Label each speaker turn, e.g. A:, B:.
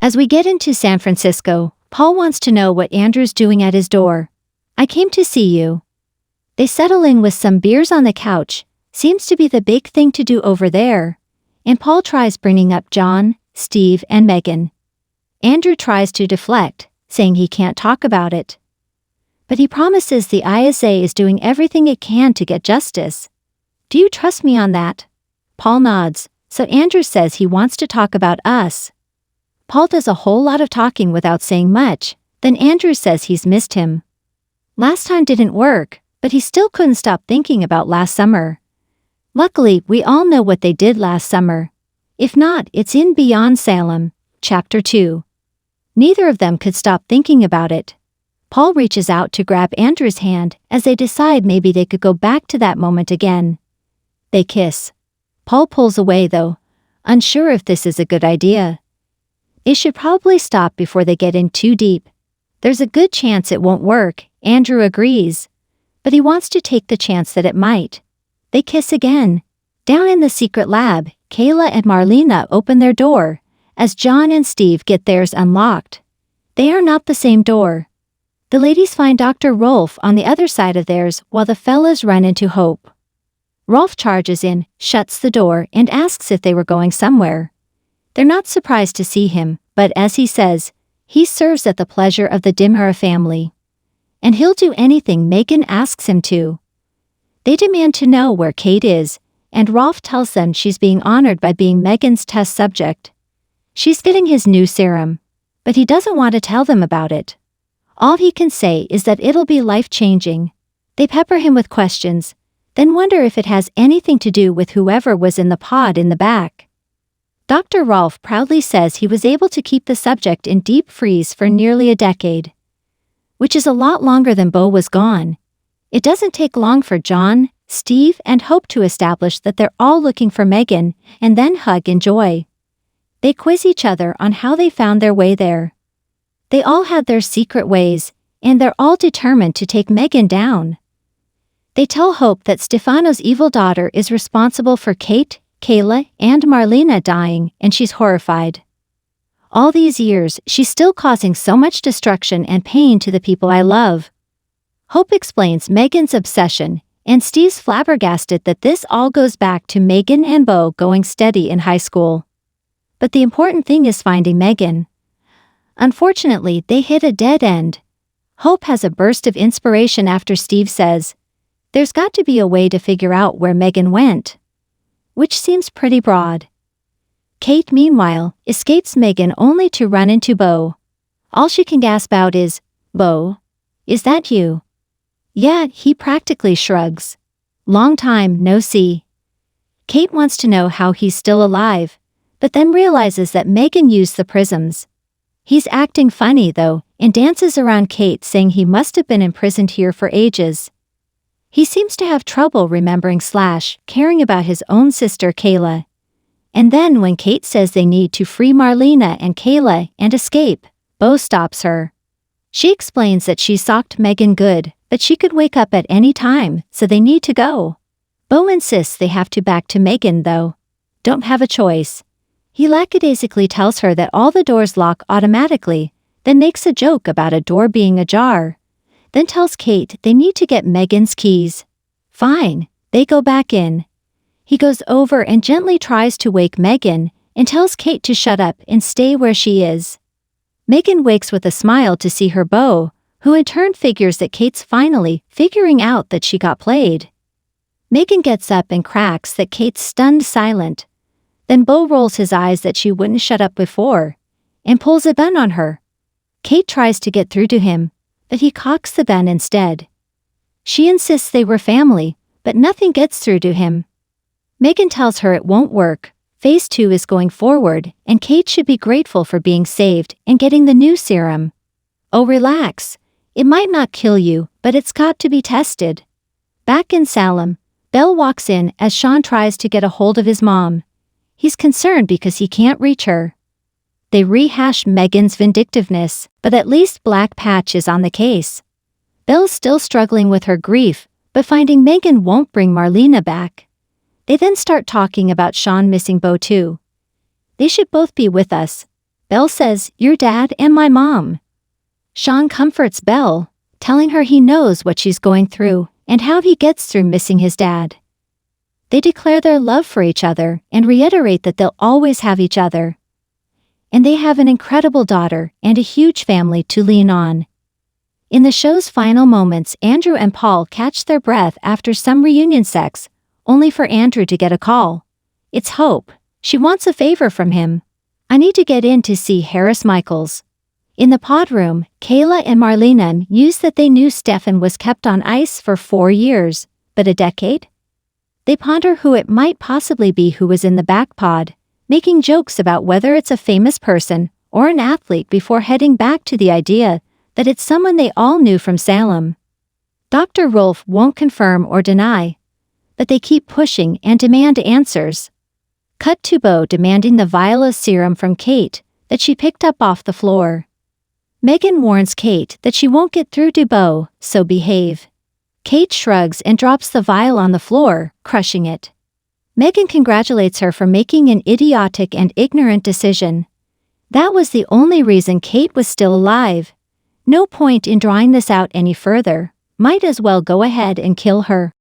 A: As we get into San Francisco, Paul wants to know what Andrew's doing at his door. I came to see you. They settle in with some beers on the couch, seems to be the big thing to do over there, and Paul tries bringing up John, Steve, and Megan. Andrew tries to deflect, saying he can't talk about it. But he promises the ISA is doing everything it can to get justice. Do you trust me on that? Paul nods, so Andrew says he wants to talk about us. Paul does a whole lot of talking without saying much, then Andrew says he's missed him. Last time didn't work, but he still couldn't stop thinking about last summer. Luckily, we all know what they did last summer. If not, it's in Beyond Salem, Chapter 2. Neither of them could stop thinking about it. Paul reaches out to grab Andrew's hand as they decide maybe they could go back to that moment again. They kiss. Paul pulls away though, unsure if this is a good idea. They should probably stop before they get in too deep. There's a good chance it won't work, Andrew agrees. But he wants to take the chance that it might. They kiss again. Down in the secret lab, Kayla and Marlena open their door, as John and Steve get theirs unlocked. They are not the same door. The ladies find Dr. Rolf on the other side of theirs while the fellas run into Hope. Rolf charges in, shuts the door, and asks if they were going somewhere. They're not surprised to see him, but as he says, he serves at the pleasure of the Dimhara family. And he'll do anything Megan asks him to. They demand to know where Kate is, and Rolf tells them she's being honored by being Megan's test subject. She's getting his new serum, but he doesn't want to tell them about it. All he can say is that it'll be life-changing. They pepper him with questions, then wonder if it has anything to do with whoever was in the pod in the back. Dr. Rolf proudly says he was able to keep the subject in deep freeze for nearly a decade, which is a lot longer than Bo was gone. It doesn't take long for John, Steve, and Hope to establish that they're all looking for Megan, and then hug in joy. They quiz each other on how they found their way there. They all had their secret ways, and they're all determined to take Megan down. They tell Hope that Stefano's evil daughter is responsible for Kate, Kayla, and Marlena dying, and she's horrified. All these years, she's still causing so much destruction and pain to the people I love. Hope explains Megan's obsession, and Steve's flabbergasted that this all goes back to Megan and Bo going steady in high school. But the important thing is finding Megan. Unfortunately, they hit a dead end. Hope has a burst of inspiration after Steve says, "There's got to be a way to figure out where Megan went." Which seems pretty broad. Kate, meanwhile, escapes Megan only to run into Bo. All she can gasp out is, "Bo, is that you?" Yeah, he practically shrugs. Long time no see. Kate wants to know how he's still alive, but then realizes that Megan used the prisms. He's acting funny though, and dances around Kate saying he must have been imprisoned here for ages. He seems to have trouble remembering / caring about his own sister Kayla. And then when Kate says they need to free Marlena and Kayla and escape, Bo stops her. She explains that she socked Megan good, but she could wake up at any time, so they need to go. Bo insists they have to back to Megan though. Don't have a choice. He lackadaisically tells her that all the doors lock automatically, then makes a joke about a door being ajar. Then tells Kate they need to get Megan's keys. Fine, they go back in. He goes over and gently tries to wake Megan and tells Kate to shut up and stay where she is. Megan wakes with a smile to see her Bo, who in turn figures that Kate's finally figuring out that she got played. Megan gets up and cracks that Kate's stunned silent. Then Bo rolls his eyes that she wouldn't shut up before, and pulls a gun on her. Kate tries to get through to him, but he cocks the gun instead. She insists they were family, but nothing gets through to him. Megan tells her it won't work. Phase 2 is going forward, and Kate should be grateful for being saved and getting the new serum. Oh, relax. It might not kill you, but it's got to be tested. Back in Salem, Belle walks in as Sean tries to get a hold of his mom. He's concerned because he can't reach her. They rehash Megan's vindictiveness, but at least Black Patch is on the case. Belle's still struggling with her grief, but finding Megan won't bring Marlena back. They then start talking about Sean missing Bo too. They should both be with us. Belle says, "Your dad and my mom." Sean comforts Belle, telling her he knows what she's going through and how he gets through missing his dad. They declare their love for each other and reiterate that they'll always have each other. And they have an incredible daughter and a huge family to lean on. In the show's final moments, Andrew and Paul catch their breath after some reunion sex, only for Andrew to get a call. It's Hope. She wants a favor from him. "I need to get in to see Harris Michaels." In the pod room, Kayla and Marlena muse that they knew Stefan was kept on ice for 4 years, but a decade? They ponder who it might possibly be who was in the back pod, making jokes about whether it's a famous person or an athlete before heading back to the idea that it's someone they all knew from Salem. Dr. Rolfe won't confirm or deny, but they keep pushing and demand answers. Cut to Bo demanding the vial of serum from Kate that she picked up off the floor. Megan warns Kate that she won't get through to Bo, so behave. Kate shrugs and drops the vial on the floor, crushing it. Megan congratulates her for making an idiotic and ignorant decision. That was the only reason Kate was still alive. No point in drawing this out any further. Might as well go ahead and kill her.